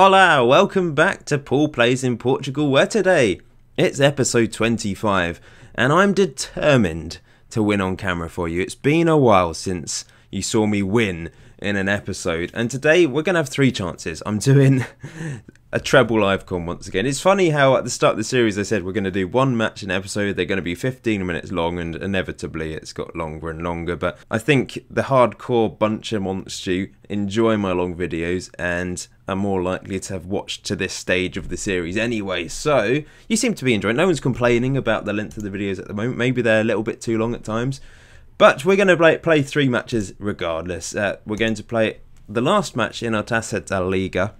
Hola, welcome back to Paul Plays in Portugal, where today it's episode 25 and I'm determined to win on camera for you. It's been a while since you saw me win in an episode, and today we're going to have 3 chances. I'm doing a treble livecon once again. It's funny how at the start of the series I said we're going to do 1 match an episode. They're going to be 15 minutes long, and inevitably it's got longer and longer, but I think the hardcore bunch amongst you enjoy my long videos and are more likely to have watched to this stage of the series anyway. So you seem to be enjoying it. No one's complaining about the length of the videos at the moment. Maybe they're a little bit too long at times, but we're going to play 3 matches regardless. We're going to play the last match in our Taça da Liga,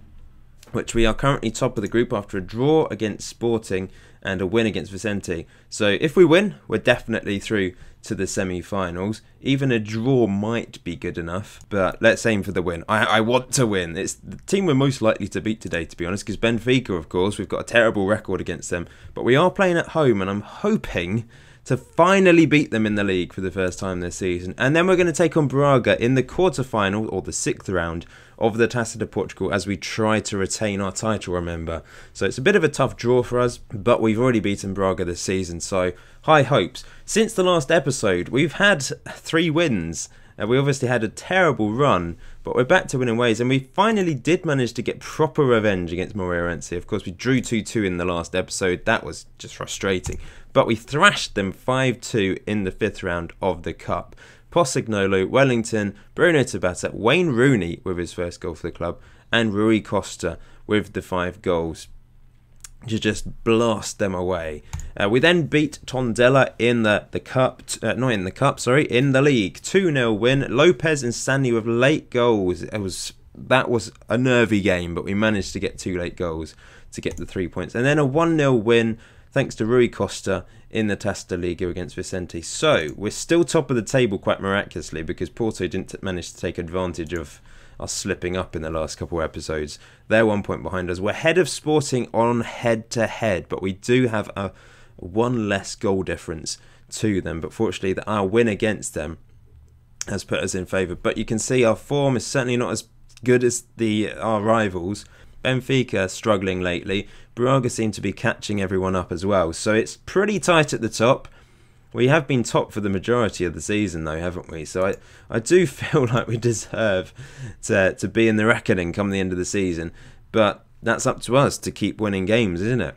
which we are currently top of the group after a draw against Sporting and a win against Vicente. So if we win, we're definitely through to the semi-finals. Even a draw might be good enough, but let's aim for the win. I want to win. It's the team we're most likely to beat today, to be honest, because Benfica, of course, we've got a terrible record against them, but we are playing at home, and I'm hoping to finally beat them in the league for the first time this season. And then we're going to take on Braga in the quarter-final, or the 6th round, of the Taça de Portugal as we try to retain our title, remember. So it's a bit of a tough draw for us, but we've already beaten Braga this season, so high hopes. Since the last episode, we've had 3 wins. We obviously had a terrible run, but we're back to winning ways, and we finally did manage to get proper revenge against Moreirense. Of course, we drew 2-2 in the last episode. That was just frustrating, but we thrashed them 5-2 in the 5th round of the Cup. Posignolo, Wellington, Bruno Tabata, Wayne Rooney with his first goal for the club, and Rui Costa with the 5 goals to just blast them away. We then beat Tondela in the cup, not in the cup, sorry, in the league. 2-0 win. Lopez and Stanley with late goals. That was a nervy game, but we managed to get 2 late goals to get the 3 points. And then a 1-0 win thanks to Rui Costa in the Taça da Liga against Vicente. So we're still top of the table quite miraculously, because Porto didn't manage to take advantage of us slipping up in the last couple of episodes. They're 1 point behind us. We're ahead of Sporting on head-to-head, but we do have a 1 less goal difference to them. But fortunately, our win against them has put us in favour. But you can see our form is certainly not as good as our rivals. Benfica struggling lately. Braga seem to be catching everyone up as well. So it's pretty tight at the top. We have been top for the majority of the season, though, haven't we? So I do feel like we deserve to be in the reckoning come the end of the season. But that's up to us to keep winning games, isn't it?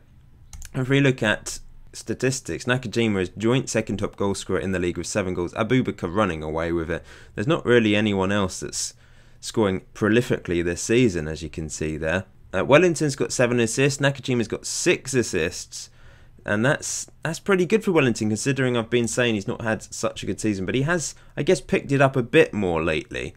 If we look at statistics, Nakajima is joint 2nd top goal scorer in the league with 7 goals. Abubakar running away with it. There's not really anyone else that's scoring prolifically this season, as you can see there. Wellington's got 7 assists. Nakajima's got 6 assists. And that's pretty good for Wellington, considering I've been saying he's not had such a good season. But he has, I guess, picked it up a bit more lately.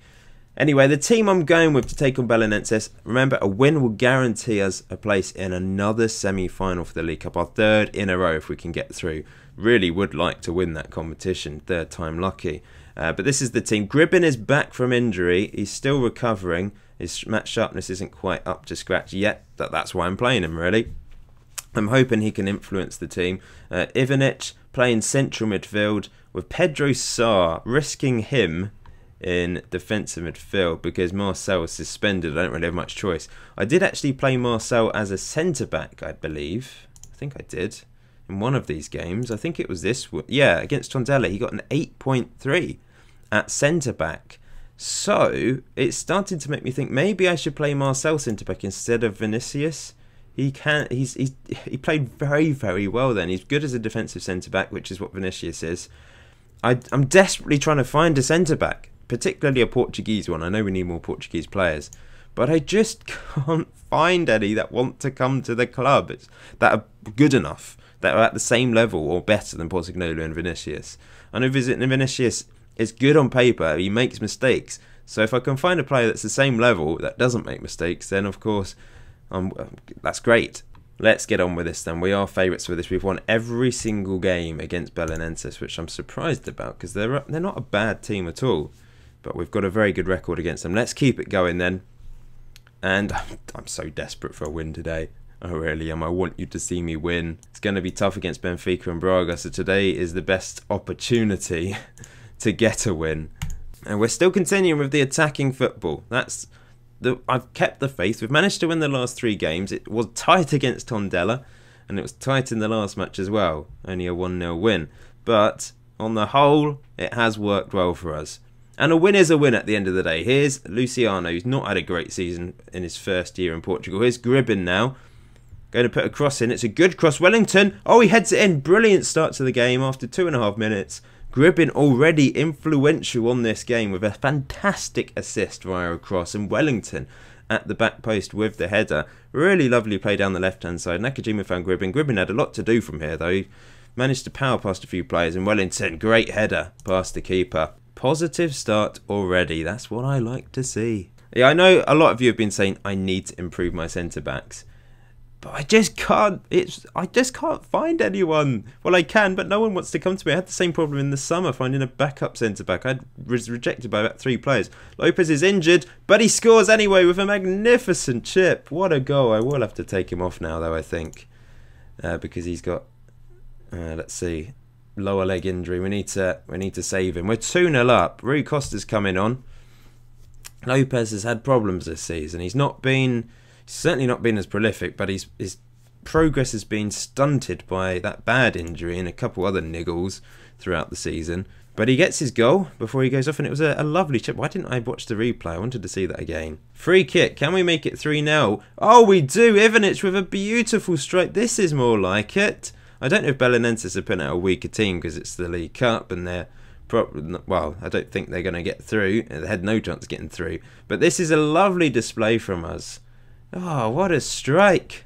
Anyway, the team I'm going with to take on Belenenses, remember, a win will guarantee us a place in another semi-final for the League Cup, our 3rd in a row if we can get through. Really would like to win that competition, 3rd time lucky. But this is the team. Gribbin is back from injury. He's still recovering. His match sharpness isn't quite up to scratch yet. That's why I'm playing him, really. I'm hoping he can influence the team. Ivanic playing central midfield with Pedro Sá, risking him in defensive midfield because Marcel was suspended. I don't really have much choice. I did actually play Marcel as a centre-back, I believe. I think I did in one of these games. I think it was this one. Yeah, against Tondela. He got an 8.3 at centre-back. So it's starting to make me think maybe I should play Marcel centre-back instead of Vinicius. He played very, very well then. He's good as a defensive centre-back, which is what Vinicius is. I'm desperately trying to find a centre-back, particularly a Portuguese one. I know we need more Portuguese players, but I just can't find any that want to come to the club that are good enough, that are at the same level or better than Posignolo and Vinicius. I know Vinicius is good on paper. He makes mistakes. So if I can find a player that's the same level that doesn't make mistakes, then of course that's great. Let's get on with this then. We are favourites for this. We've won every single game against Belenenses, which I'm surprised about because they're not a bad team at all. But we've got a very good record against them. Let's keep it going then. And I'm so desperate for a win today. I really am. I want you to see me win. It's going to be tough against Benfica and Braga, so today is the best opportunity to get a win. And we're still continuing with the attacking football. That's I've kept the faith. We've managed to win the last 3 games. It was tight against Tondela, and it was tight in the last match as well. Only a 1-0 win. But on the whole, it has worked well for us. And a win is a win at the end of the day. Here's Luciano, who's not had a great season in his first year in Portugal. Here's Gribben now. Going to put a cross in. It's a good cross. Wellington. Oh, he heads it in. Brilliant start to the game after 2.5 minutes. Gribben already influential on this game with a fantastic assist via a cross. And Wellington at the back post with the header. Really lovely play down the left-hand side. Nakajima found Gribben. Gribben had a lot to do from here, though. He managed to power past a few players. And Wellington, great header past the keeper. Positive start already. That's what I like to see. Yeah, I know a lot of you have been saying I need to improve my centre-backs. But I just can't. I just can't find anyone. Well, I can, but no one wants to come to me. I had the same problem in the summer finding a backup centre back. I was rejected by about 3 players. Lopez is injured, but he scores anyway with a magnificent chip. What a goal! I will have to take him off now, though. I think because he's got. Let's see, lower leg injury. We need to save him. We're 2-0 up. Rui Costa's coming on. Lopez has had problems this season. He's certainly not been as prolific, but his progress has been stunted by that bad injury and a couple other niggles throughout the season. But he gets his goal before he goes off, and it was a lovely chip. Why didn't I watch the replay? I wanted to see that again. Free kick. Can we make it 3-0? Oh, we do. Ivanic with a beautiful strike. This is more like it. I don't know if Belenenses have put out a weaker team because it's the League Cup and they're well, I don't think they're going to get through. They had no chance of getting through. But this is a lovely display from us. Oh, what a strike.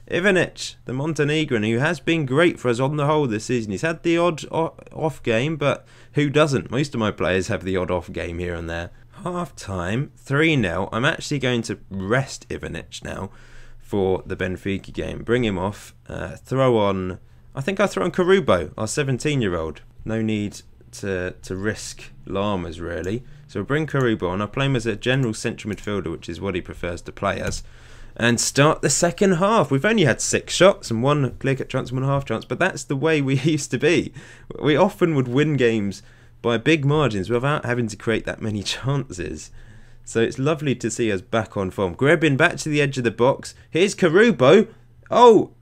Ivanic, the Montenegrin, who has been great for us on the whole this season. He's had the odd off game, but who doesn't? Most of my players have the odd off game here and there. Half time, 3-0. I'm actually going to rest Ivanic now for the Benfica game. Bring him off. Throw on, I think I'll throw on Karubo, our 17-year-old. No need to risk Llamas, really. So we'll bring Karubo on. I'll play him as a general central midfielder, which is what he prefers to play as. And start the second half. We've only had 6 shots and 1 clear-cut chance and 1 half chance, but that's the way we used to be. We often would win games by big margins without having to create that many chances. So it's lovely to see us back on form. Gribben back to the edge of the box. Here's Karubo. Oh,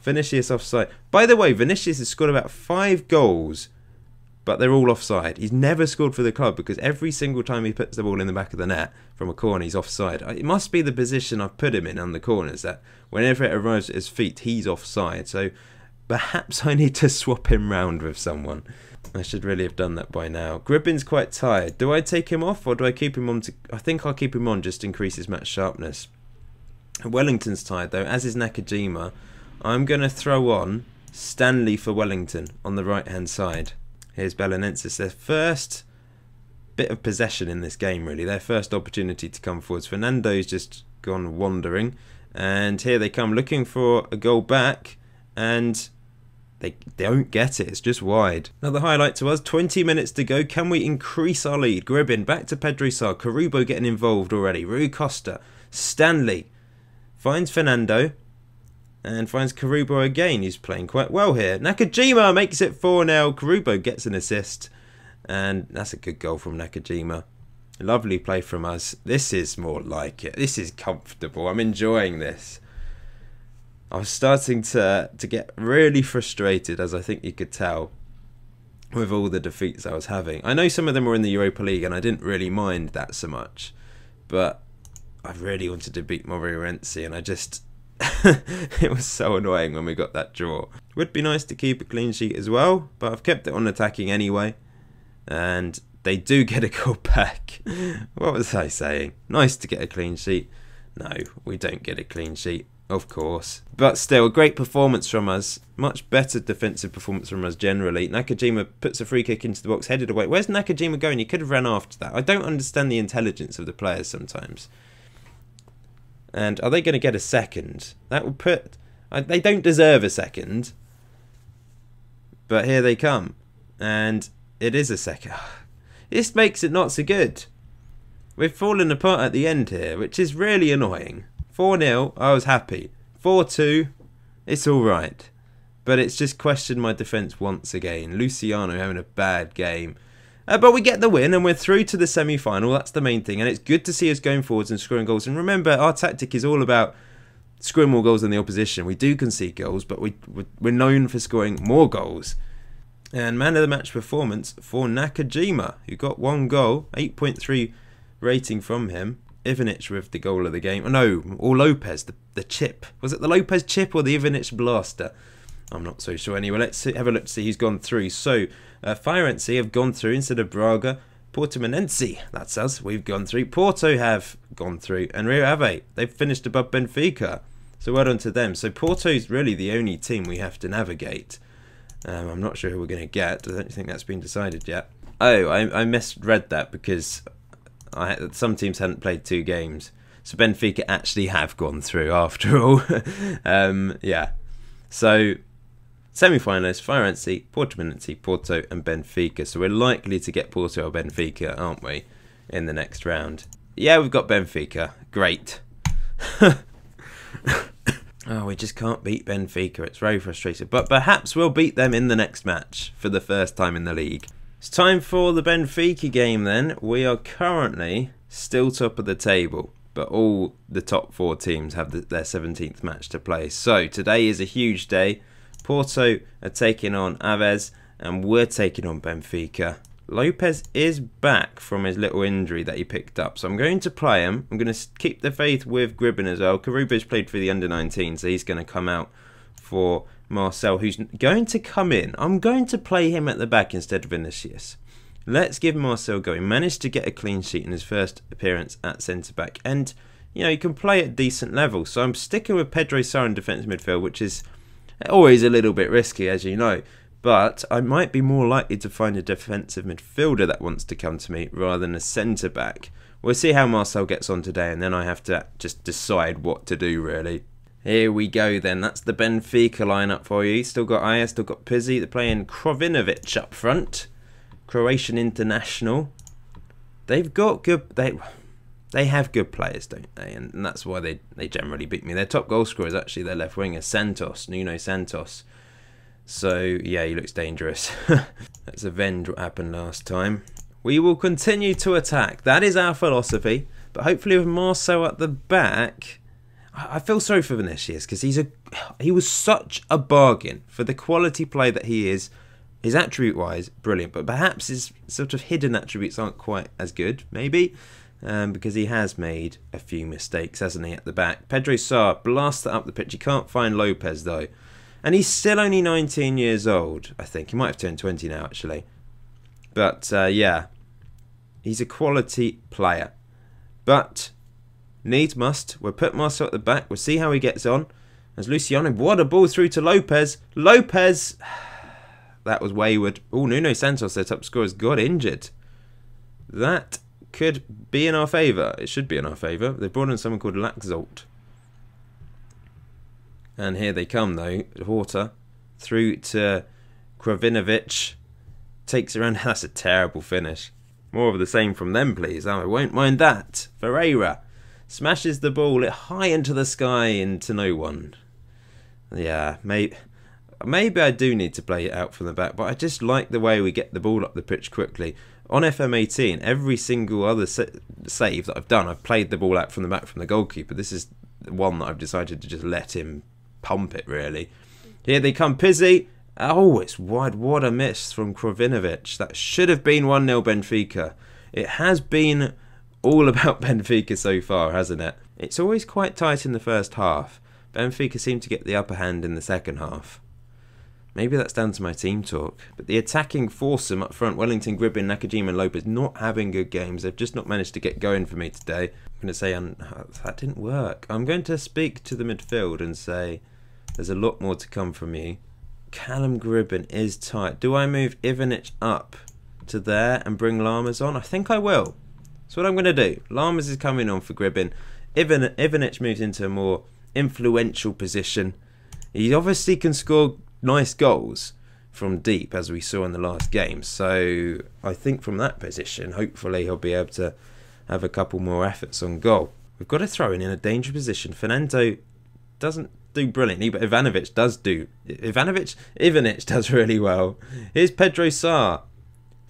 Vinicius offside. By the way, Vinicius has scored about 5 goals, but they're all offside. He's never scored for the club because every single time he puts the ball in the back of the net from a corner, he's offside. It must be the position I've put him in on the corners, that whenever it arrives at his feet, he's offside. So perhaps I need to swap him round with someone. I should really have done that by now. Gribben's quite tired. Do I take him off or do I keep him on? I think I'll keep him on, just to increase his match sharpness. Wellington's tired though, as is Nakajima. I'm going to throw on Stanley for Wellington on the right hand side. Here's Belenenses, their first bit of possession in this game, really. Their first opportunity to come forwards. Fernando's just gone wandering. And here they come looking for a goal back. And they don't get it. It's just wide. Another highlight to us. 20 minutes to go. Can we increase our lead? Gribben back to Pedro Sá. Karubo getting involved already. Rui Costa. Stanley finds Fernando. And finds Karubo again. He's playing quite well here. Nakajima makes it 4-0. Karubo gets an assist. And that's a good goal from Nakajima. Lovely play from us. This is more like it. This is comfortable. I'm enjoying this. I was starting to get really frustrated, as I think you could tell, with all the defeats I was having. I know some of them were in the Europa League and I didn't really mind that so much. But I really wanted to beat Moreirense and I just... it was so annoying when we got that draw. Would be nice to keep a clean sheet as well, but I've kept it on attacking anyway. And they do get a goal back. What was I saying? Nice to get a clean sheet. No, we don't get a clean sheet, of course. But still, a great performance from us. Much better defensive performance from us generally. Nakajima puts a free kick into the box, headed away. Where's Nakajima going? He could have ran after that. I don't understand the intelligence of the players sometimes. And are they going to get a second? That would put... They don't deserve a second. But here they come. And it is a second. This makes it not so good. We've fallen apart at the end here, which is really annoying. 4-0, I was happy. 4-2, it's alright. But it's just questioned my defence once again. Luciano having a bad game. But we get the win and we're through to the semi-final. That's the main thing. And it's good to see us going forwards and scoring goals. And remember, our tactic is all about scoring more goals than the opposition. We do concede goals, but we're known for scoring more goals. And man of the match performance for Nakajima, who got 1 goal, 8.3 rating from him. Ivanic with the goal of the game. Oh, no, or Lopez, the chip. Was it the Lopez chip or the Ivanic blaster? I'm not so sure. Anyway, let's have a look to see who's gone through. So, Belenenses have gone through instead of Braga. Portimonense, that's us, we've gone through. Porto have gone through. And Rio Ave, they've finished above Benfica. So well done to them. So Porto's really the only team we have to navigate. I'm not sure who we're going to get. I don't think that's been decided yet. Oh, I misread that because some teams hadn't played 2 games. So Benfica actually have gone through after all. Yeah. So semi-finalists, Belenenses, Portimonense, Porto and Benfica. So we're likely to get Porto or Benfica, aren't we, in the next round? Yeah, we've got Benfica. Great. Oh, we just can't beat Benfica. It's very frustrating. But perhaps we'll beat them in the next match for the first time in the league. It's time for the Benfica game then. We are currently still top of the table, but all the top 4 teams have their 17th match to play. So today is a huge day. Porto are taking on Aves and we're taking on Benfica. Lopez is back from his little injury that he picked up, so I'm going to play him. I'm going to keep the faith with Gribben as well. Karuba's played for the under-19, so he's going to come out for Marcel, who's going to come in. I'm going to play him at the back instead of Vinicius. Let's give Marcel a go. He managed to get a clean sheet in his first appearance at centre-back, and you know, he can play at decent level. So I'm sticking with Pedro Sarr in defensive midfield, which is always a little bit risky, as you know. But I might be more likely to find a defensive midfielder that wants to come to me rather than a centre-back. We'll see how Marcel gets on today, and then I have to just decide what to do, really. Here we go, then. That's the Benfica lineup for you. Still got Aya, still got Pizzi. They're playing Krovinovic up front. Croatian international. They've got good... They have good players, don't they? And that's why they generally beat me. Their top goal scorer is actually their left winger, Santos, Nuno Santos. So, yeah, he looks dangerous. Let's avenge what happened last time. We will continue to attack. That is our philosophy. But hopefully with Marcel at the back... I feel sorry for Vinicius because he was such a bargain for the quality play that he is. His attribute-wise, brilliant. But perhaps his sort of hidden attributes aren't quite as good, maybe. Because he has made a few mistakes, hasn't he, at the back. Pedro Sarr blasts it up the pitch. He can't find Lopez, though. And he's still only 19 years old, I think. He might have turned 20 now, actually. But, yeah. He's a quality player. But, needs must. We'll put Marcel at the back. We'll see how he gets on. As Luciano, what a ball through to Lopez. Lopez! That was wayward. Oh, Nuno Santos, their top scorer, got injured. That could be in our favour. It should be in our favour. They've brought in someone called Laxalt. And here they come, though. Horta through to Krovinovic. Takes around. That's a terrible finish. More of the same from them, please. I won't mind that. Ferreira smashes the ball high into the sky into no one. Yeah, maybe I do need to play it out from the back, but I just like the way we get the ball up the pitch quickly. On FM18, every single other save that I've done, I've played the ball out from the back from the goalkeeper. This is the one that I've decided to just let him pump it, really. Here they come, Pizzi. Oh, it's wide. What a miss from Krovinovic. That should have been 1-0 Benfica. It has been all about Benfica so far, hasn't it? It's always quite tight in the first half. Benfica seem to get the upper hand in the second half. Maybe that's down to my team talk. But the attacking foursome up front, Wellington, Gribben, Nakajima and Lopez, not having good games. They've just not managed to get going for me today. I'm going to say that didn't work. I'm going to speak to the midfield and say there's a lot more to come from you. Callum Gribben is tight. Do I move Ivanic up to there and bring Lamas on? I think I will. That's what I'm going to do. Lamas is coming on for Gribben. Ivanic moves into a more influential position. He obviously can score nice goals from deep, as we saw in the last game. So I think from that position, hopefully he'll be able to have a couple more efforts on goal. We've got to throw in a dangerous position. Fernando doesn't do brilliantly, but Ivanic does really well. Here's Pedro Sarr.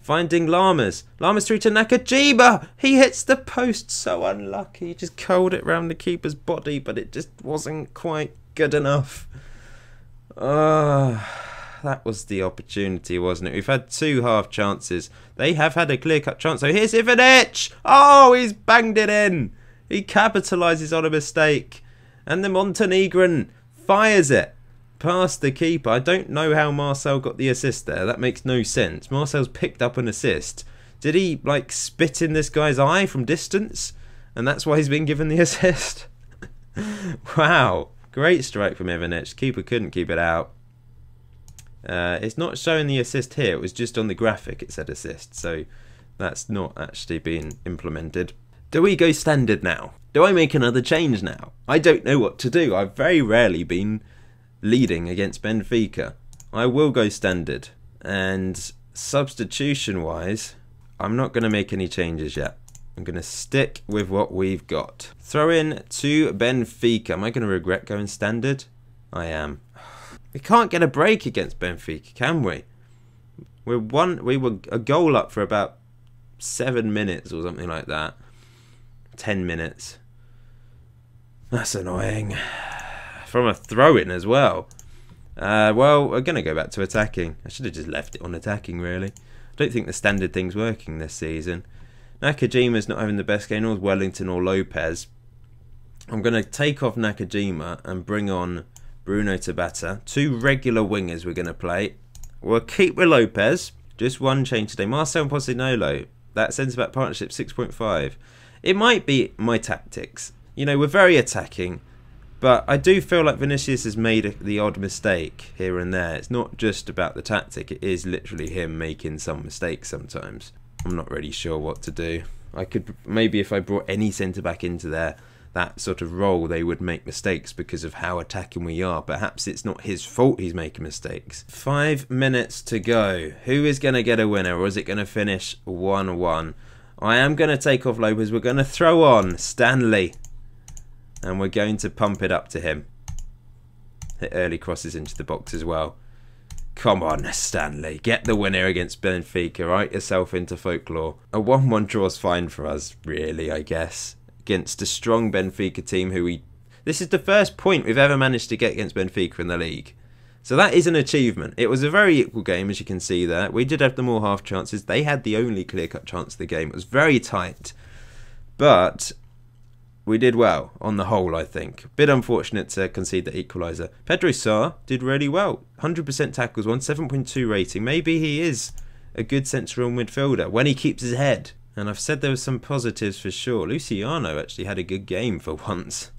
Finding Lamas. Lamas through to Nakajima. He hits the post. So unlucky. He just curled it round the keeper's body, but it just wasn't quite good enough. That was the opportunity, wasn't it? We've had 2 half chances. They have had a clear-cut chance. So here's Ivanic. Oh, he's banged it in. He capitalises on a mistake. And the Montenegrin fires it past the keeper. I don't know how Marcel got the assist there. That makes no sense. Marcel's picked up an assist. Did he, like, spit in this guy's eye from distance? And that's why he's been given the assist? Wow. Great strike from Ivanic. Keeper couldn't keep it out. It's not showing the assist here. It was just on the graphic it said assist. So that's not actually been implemented. Do we go standard now? Do I make another change now? I don't know what to do. I've very rarely been leading against Benfica. I will go standard. And substitution-wise, I'm not going to make any changes yet. I'm going to stick with what we've got. Throw in to Benfica. Am I going to regret going standard? I am. We can't get a break against Benfica, can we? We were a goal up for about 7 minutes or something like that. 10 minutes. That's annoying. From a throw-in as well. Well, we're going to go back to attacking. I should have just left it on attacking, really. I don't think the standard thing's working this season. Nakajima's not having the best game, nor Wellington or Lopez. I'm going to take off Nakajima and bring on Bruno Tabata. 2 regular wingers we're going to play. We'll keep with Lopez. Just one change today. Marcel and Pocinolo. That centre-back partnership 6.5. It might be my tactics. You know, we're very attacking. But I do feel like Vinicius has made the odd mistake here and there. It's not just about the tactic. It is literally him making some mistakes sometimes. I'm not really sure what to do. I could, maybe if I brought any centre-back into there, that sort of role, they would make mistakes because of how attacking we are. Perhaps it's not his fault he's making mistakes. 5 minutes to go. Who is going to get a winner, or is it going to finish 1-1? I am going to take off Lopez. We're going to throw on Stanley. And we're going to pump it up to him. Hit early crosses into the box as well. Come on, Stanley. Get the winner against Benfica. Write yourself into folklore. A 1-1 draw is fine for us, really, I guess. Against a strong Benfica team who we... This is the first point we've ever managed to get against Benfica in the league. So that is an achievement. It was a very equal game, as you can see there. We did have the more half chances. They had the only clear-cut chance of the game. It was very tight. But we did well on the whole, I think. Bit unfortunate to concede the equaliser. Pedro Sá did really well. 100% tackles won, 7.2 rating. Maybe he is a good central midfielder when he keeps his head. And I've said there were some positives for sure. Luciano actually had a good game for once.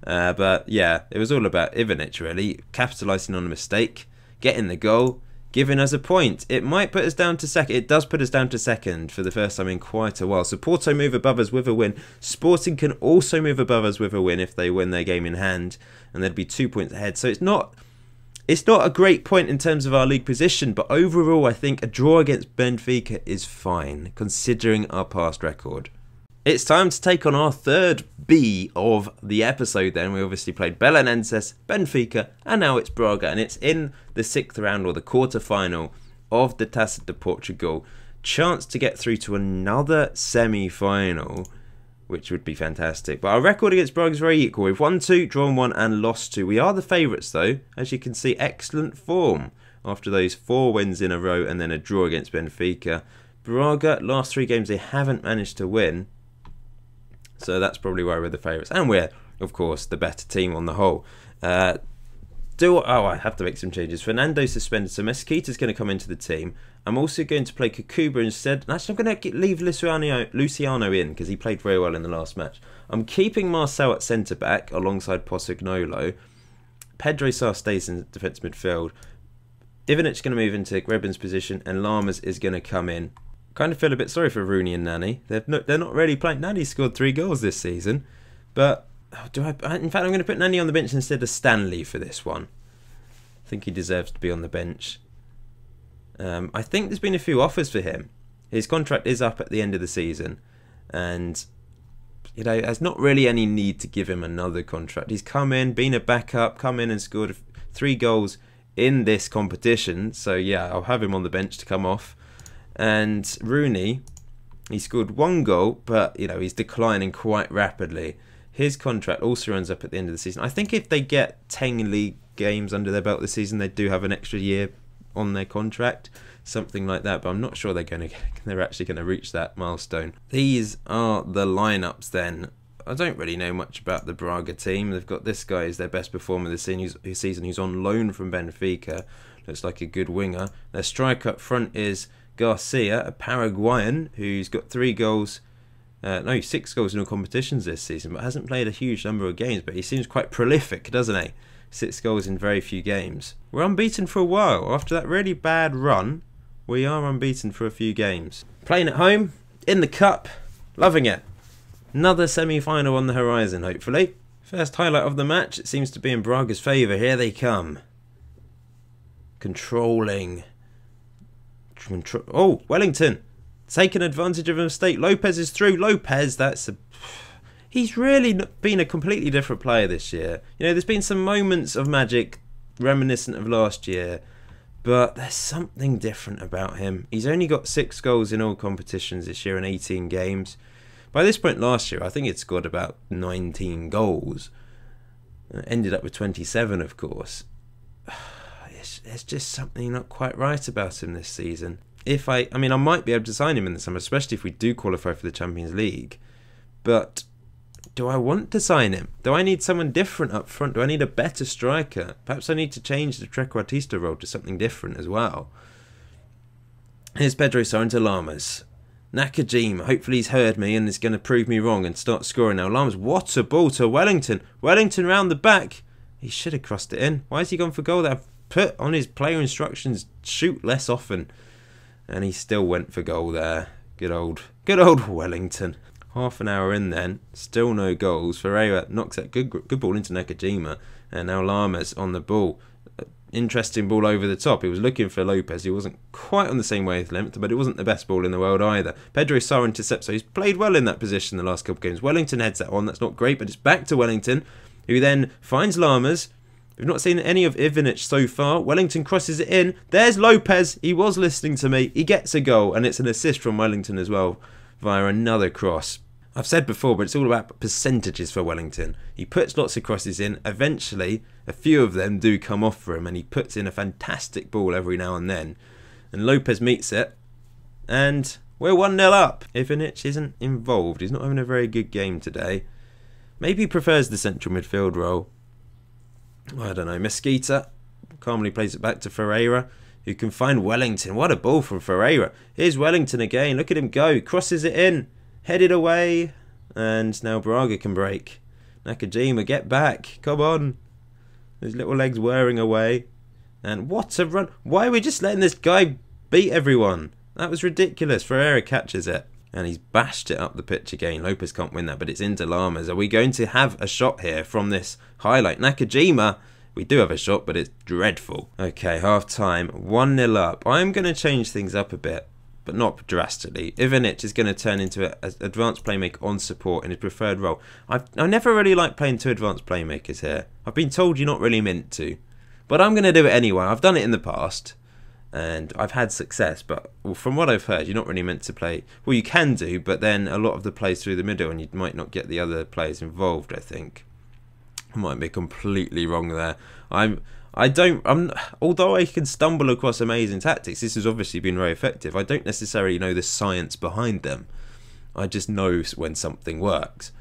But yeah, it was all about Ivanic really. Capitalising on a mistake, getting the goal, giving us a point. It might put us down to second. It does put us down to second for the first time in quite a while. So Porto move above us with a win. Sporting can also move above us with a win if they win their game in hand. And they'd be 2 points ahead. So it's not a great point in terms of our league position, but overall I think a draw against Benfica is fine, considering our past record. It's time to take on our third B of the episode then. We obviously played Belenenses, Benfica, and now it's Braga, and it's in the 6th round or the quarter-final of the Taça de Portugal. Chance to get through to another semi-final, which would be fantastic. But our record against Braga is very equal. We've won 2, drawn 1 and lost 2. We are the favourites though. As you can see, excellent form after those 4 wins in a row and then a draw against Benfica. Braga, last 3 games they haven't managed to win. So that's probably why we're the favourites. And we're, of course, the better team on the whole. I have to make some changes. Fernando suspended, so Mesquita's going to come into the team. I'm also going to play Kakuba instead. Actually, I'm going to leave Luciano in because he played very well in the last match. I'm keeping Marcel at centre-back alongside Pocinolo. Pedro Sá stays in defence midfield. Ivanic's going to move into Grebin's position and Lamas is going to come in. Kind of feel a bit sorry for Rooney and Nani. They're not really playing. Nani scored 3 goals this season. But in fact, I'm going to put Nani on the bench instead of Stanley for this one. I think he deserves to be on the bench. I think there's been a few offers for him. His contract is up at the end of the season. And, you know, there's not really any need to give him another contract. He's come in, been a backup, come in and scored 3 goals in this competition. So, yeah, I'll have him on the bench to come off. And Rooney, he scored 1 goal, but you know he's declining quite rapidly. His contract also runs up at the end of the season. I think if they get 10 league games under their belt this season, they do have an extra year on their contract, something like that. But I'm not sure they're actually going to reach that milestone. These are the lineups then. I don't really know much about the Braga team. They've got this guy as their best performer this season, who's on loan from Benfica. Looks like a good winger. Their striker up front is Garcia, a Paraguayan who's got 6 goals in all competitions this season, but hasn't played a huge number of games. But he seems quite prolific, doesn't he? 6 goals in very few games. We're unbeaten for a while. After that really bad run, we are unbeaten for a few games. Playing at home, in the cup, loving it. Another semi-final on the horizon, hopefully. First highlight of the match, it seems to be in Braga's favour. Here they come. Controlling. Oh, Wellington. Taking advantage of a mistake. Lopez is through. Lopez, he's really been a completely different player this year. You know, there's been some moments of magic reminiscent of last year, but there's something different about him. He's only got 6 goals in all competitions this year in 18 games. By this point last year, I think he'd scored about 19 goals. Ended up with 27, of course. There's just something not quite right about him this season. I might be able to sign him in the summer, especially if we do qualify for the Champions League. But do I want to sign him? Do I need someone different up front? Do I need a better striker? Perhaps I need to change the trequartista role to something different as well. Here's Pedro Sorrento Lamas. Nakajima, hopefully he's heard me and is going to prove me wrong and start scoring now. Lamas, what a ball to Wellington. Wellington round the back. He should have crossed it in. Why has he gone for goal there? I've put on his player instructions, shoot less often. And he still went for goal there. Good old Wellington. Half an hour in then, still no goals. Ferreira knocks that good ball into Nakajima. And now Lamas on the ball. Interesting ball over the top. He was looking for Lopez. He wasn't quite on the same wavelength, but it wasn't the best ball in the world either. Pedro Sarr intercepts, so he's played well in that position the last couple of games. Wellington heads that on. That's not great, but it's back to Wellington, who then finds Lamas. We've not seen any of Ivanic so far. Wellington crosses it in. There's Lopez. He was listening to me. He gets a goal, and it's an assist from Wellington as well via another cross. I've said before, but it's all about percentages for Wellington. He puts lots of crosses in. Eventually, a few of them do come off for him, and he puts in a fantastic ball every now and then. And Lopez meets it, and we're 1-0 up. Ivanic isn't involved. He's not having a very good game today. Maybe he prefers the central midfield role. I don't know. Mesquita calmly plays it back to Ferreira, who can find Wellington. What a ball from Ferreira. Here's Wellington again. Look at him go. Crosses it in. Headed away. And now Braga can break. Nakajima, get back. Come on. His little legs whirring away. And what a run. Why are we just letting this guy beat everyone? That was ridiculous. Ferreira catches it. And he's bashed it up the pitch again. Lopez can't win that, but it's into Lamas. Are we going to have a shot here from this highlight? Nakajima, we do have a shot, but it's dreadful. Okay, half time, 1-0 up. I'm going to change things up a bit, but not drastically. Ivanic is going to turn into an advanced playmaker on support in his preferred role. I never really like playing 2 advanced playmakers here. I've been told you're not really meant to, but I'm going to do it anyway. I've done it in the past. And I've had success, but from what I've heard, you're not really meant to play. Well, you can do, but then a lot of the plays through the middle, and you might not get the other players involved. I think I might be completely wrong there. Although I can stumble across amazing tactics, this has obviously been very effective. I don't necessarily know the science behind them. I just know when something works,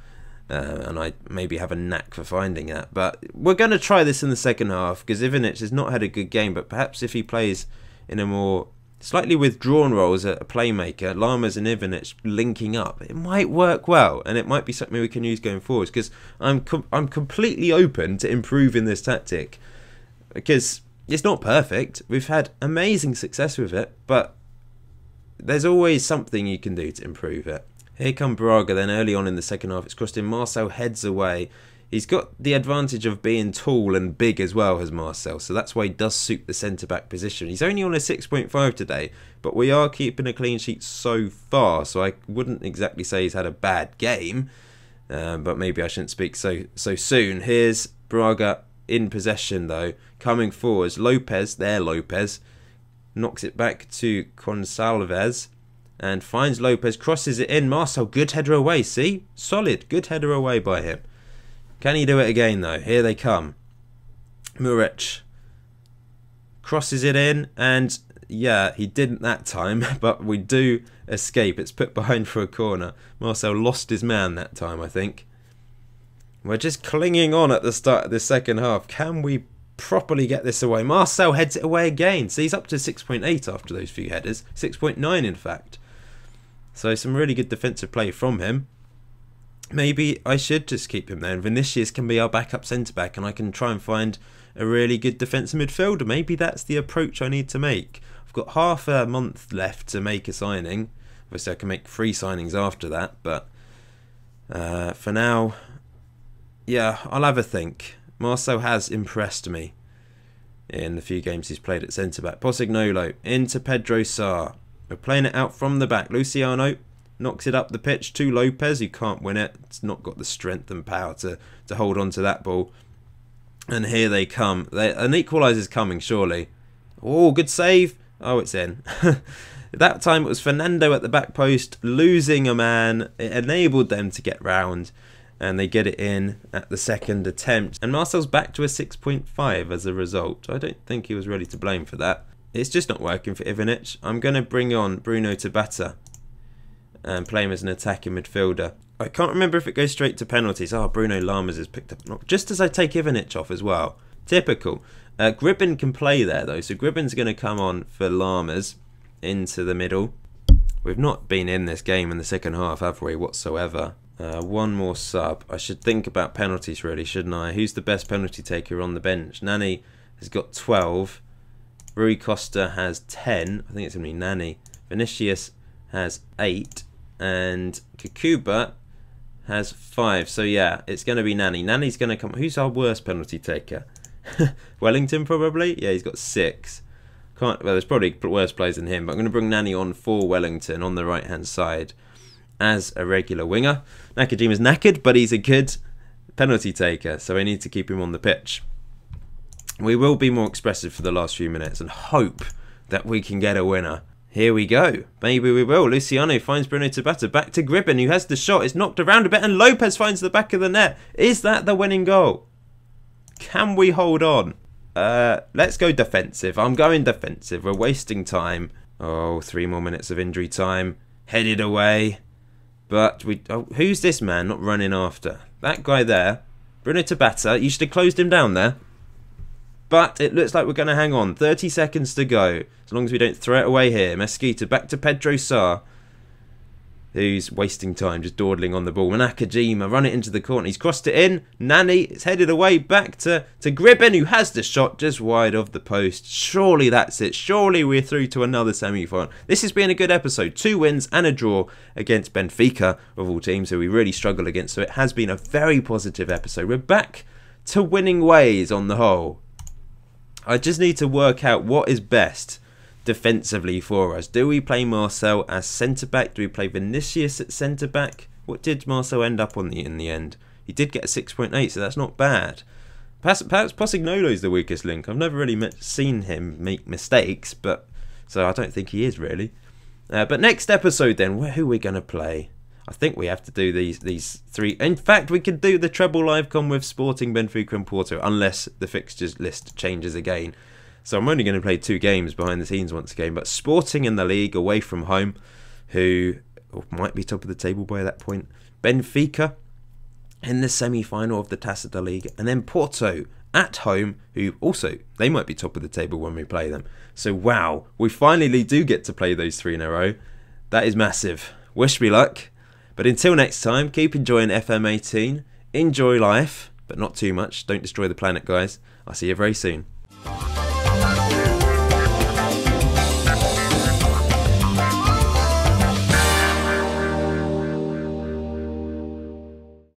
and I maybe have a knack for finding that. But we're going to try this in the second half because Ivanic has not had a good game. But perhaps if he plays in a more slightly withdrawn role as a playmaker, Lamas and Ivanic linking up, it might work well, and it might be something we can use going forwards, because I'm completely open to improving this tactic, because it's not perfect. We've had amazing success with it, but there's always something you can do to improve it. Here come Braga then early on in the second half. It's crossed in. Marcel heads away. He's got the advantage of being tall and big as well as Marcel, so that's why he does suit the centre-back position. He's only on a 6.5 today, but we are keeping a clean sheet so far, so I wouldn't exactly say he's had a bad game, but maybe I shouldn't speak so soon. Here's Braga in possession, though, coming forwards. Lopez, knocks it back to Gonçalves and finds Lopez, crosses it in. Marcel, good header away, see? Solid, good header away by him. Can he do it again though? Here they come. Muric crosses it in, and yeah, he didn't that time, but we do escape. It's put behind for a corner. Marcel lost his man that time, I think. We're just clinging on at the start of the second half. Can we properly get this away? Marcel heads it away again. So he's up to 6.8 after those few headers. 6.9 in fact. So some really good defensive play from him. Maybe I should just keep him there. And Vinicius can be our backup centre-back, and I can try and find a really good defensive midfielder. Maybe that's the approach I need to make. I've got half a month left to make a signing. Obviously I can make 3 signings after that, but for now, yeah, I'll have a think. Marcel has impressed me in the few games he's played at centre-back. Posignolo into Pedro Sá. We're playing it out from the back. Luciano knocks it up the pitch to Lopez, who can't win it. It's not got the strength and power to hold on to that ball. And here they come. An equaliser's coming, surely. Oh, good save. Oh, it's in. That time it was Fernando at the back post, losing a man. It enabled them to get round, and they get it in at the second attempt. And Marcel's back to a 6.5 as a result. I don't think he was really to blame for that. It's just not working for Ivanic. I'm going to bring on Bruno Tabata and play him as an attacking midfielder. I can't remember if it goes straight to penalties. Oh, Bruno Lamas is picked up just as I take Ivanic off as well. Typical. Gribbin can play there though, so Gribbin's going to come on for Lamas into the middle. We've not been in this game in the second half, have we, whatsoever? One more sub. I should think about penalties really, shouldn't I? Who's the best penalty taker on the bench? Nani has got 12. Rui Costa has 10. I think it's going to be Nani. Vinicius has 8. And Kukuba has 5. So yeah, it's going to be Nani. Nani's going to come. Who's our worst penalty taker? Wellington probably? Yeah, he's got 6. Well, there's probably worse players than him, but I'm going to bring Nani on for Wellington on the right hand side as a regular winger. Nakajima's knackered, but he's a good penalty taker, so I need to keep him on the pitch. We will be more expressive for the last few minutes and hope that we can get a winner. Here we go. Maybe we will. Luciano finds Bruno Tabata. Back to Gribbin, who has the shot. It's knocked around a bit, and Lopez finds the back of the net. Is that the winning goal? Can we hold on? Let's go defensive. I'm going defensive. We're wasting time. Oh, 3 more minutes of injury time. Headed away. But we... Oh, who's this man not running after? That guy there. Bruno Tabata. You should have closed him down there. But it looks like we're going to hang on. 30 seconds to go. As long as we don't throw it away here. Mesquita back to Pedro Sá, who's wasting time, just dawdling on the ball. Nakajima run it into the corner. He's crossed it in. Nani, it's headed away back to Gribbin, who has the shot just wide of the post. Surely that's it. Surely we're through to another semi-final. This has been a good episode. 2 wins and a draw against Benfica, of all teams, who we really struggle against. So it has been a very positive episode. We're back to winning ways on the whole. I just need to work out what is best defensively for us. Do we play Marcel as centre-back? Do we play Vinicius at centre-back? What did Marcel end up on in the end? He did get a 6.8, so that's not bad. Perhaps Posignolo is the weakest link. I've never really seen him make mistakes, but so I don't think he is really. But next episode then, who are we going to play? I think we have to do these 3. In fact, we could do the treble live con with Sporting, Benfica and Porto, unless the fixtures list changes again. So I'm only going to play 2 games behind the scenes once again. But Sporting in the league, away from home, who might be top of the table by that point. Benfica in the semi-final of the Taça League. And then Porto at home, who also, they might be top of the table when we play them. So wow, we finally do get to play those 3 in a row. That is massive. Wish me luck. But until next time, keep enjoying FM18. Enjoy life, but not too much. Don't destroy the planet, guys. I'll see you very soon.